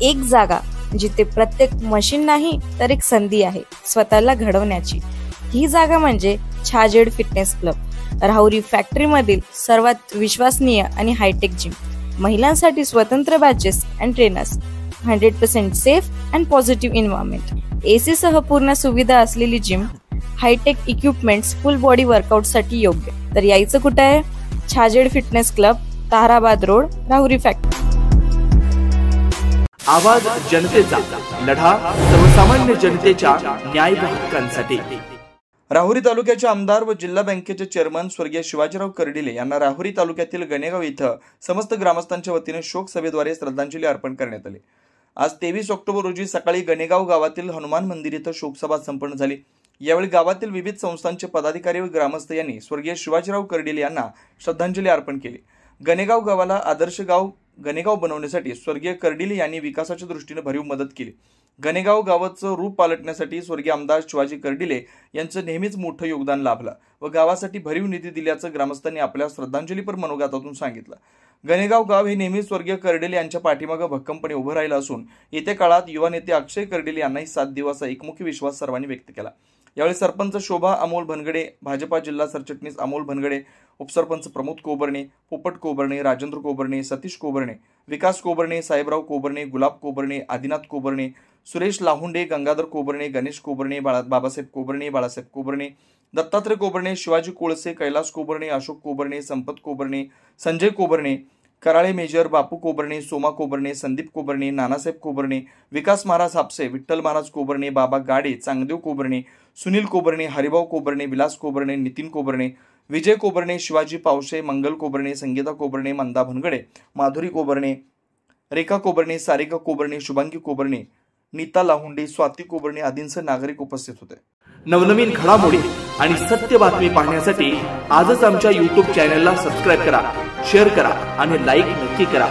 एक जागा जिथे प्रत्येक मशीन नाही तर एक संधी आहे स्वतःला घडवण्याची। ही जागा म्हणजे Chhajed fitness club, Rahuri factory मधील सर्वात विश्वसनीय आणि हायटेक जिम। महिलांसाठी स्वतंत्र batches and trainers, 100% safe and positive environment, AC सह पूर्ण सुविधा असलेली gym, hi-tech equipments, full body workout साठी योग्य। तर यायचं कुठे आहे? Chhajed fitness club, Tarabad road, Rahuri factory. आवाज जनतेचा, लढा सर्वसामान्य जनतेच्या न्याय व हक्कांसाठी। राहुरी तालुक्याचे आमदार व जिल्हा बँकेचे चेअरमन स्वर्गीय शिवाजीराव कर्डिले यांना राहुरी तालुक्यातील गणेगाव इथं समस्त ग्रामस्थांच्या वतीने शोक सभेद्वारे श्रद्धांजली अर्पण करण्यात आली। आज 23 ऑक्टोबर रोजी सकाळी गणेगाव गावातील हनुमान मंदिर इथं शोकसभा संपन्न झाली। यावेळी गावातील विविध संस्थांचे पदाधिकारी व ग्रामस्थ यांनी स्वर्गीय शिवाजीराव कर्डिले यांना श्रद्धांजली अर्पण केली। गणेगाव गावाला आदर्श गाव गणेगाव बनवण्यासाठी स्वर्गीय कर्डिले यांनी विकासाच्या दृष्टीने भरीव मदत केली। गणेगाव गावाचं रूप पालटण्यासाठी स्वर्गीय आमदार शिवाजी कर्डिले यांचं नेहमीच मोठं योगदान लाभलं व गावासाठी भरीव निधी दिल्याचं ग्रामस्थांनी आपल्या श्रद्धांजलीपर मनोगतातून सांगितलं। गणेगाव गाव हे नेहमी स्वर्गीय कर्डिले यांच्या पाठीमागे भक्कमपणे उभं राहिलं असून येत्या काळात युवा नेते अक्षय कर्डिले यांनाही साथ देऊ असा एकमुखी विश्वास सर्वांनी व्यक्त केला। यावेळी सरपंच शोभा अमोल भनगडे, भाजपा जिल्हा सरचिटणीस अमोल भनगडे, उपसरपंच प्रमोद कोबर्णे, पोपट कोबर्णे, राजेंद्र कोबर्णे, सतीश कोबर्णे, विकास कोबर्णे, साहेबराव कोबर्णे, गुलाब कोबर्णे, आदिनाथ कोबर्णे, सुरेश लाहुंडे, गंगाधर कोबर्णे, गणेश कोबर्णे, बाबासाहेब कोबर्णे, बाळासाहेब कोबर्णे, दत्तात्रय कोबर्णे, शिवाजी कोळसे, कैलास कोबर्णे, अशोक कोबर्णे, संपत कोबर्णे, संजय कोबर्णे, कराळे मेजर, बापू कोबर्णे, सोमा कोबर्णे, संदीप कोबर्णे, नानासाहेब कोबर्णे, विकास महाराज हापसे, विठ्ठल महाराज कोबर्णे, बाबा गाडे, चांगदेव कोबर्णे, सुनील कोबर्णे, हरिभाऊ कोबर्णे, विलास कोबर्णे, नितीन कोबर्णे, विजय कोबर्णे, शिवाजी पावशे, मंगल कोबर्णे, संगीता कोबर्णे, मंदा भनगडे, माधुरी कोबर्णे, रेखा कोबर्णे, सारिका कोबर्णे, शुभांगी कोबर्णे, नीता लाहुंडे, स्वाती कोबर्णे आदींसह नागरिक उपस्थित होते। नवनवीन घडामोडी आणि सत्य बातमी पाहण्यासाठी आजच आमच्या YouTube चॅनलला सबस्क्राइब करा, शेअर करा आणि लाईक नक्की करा।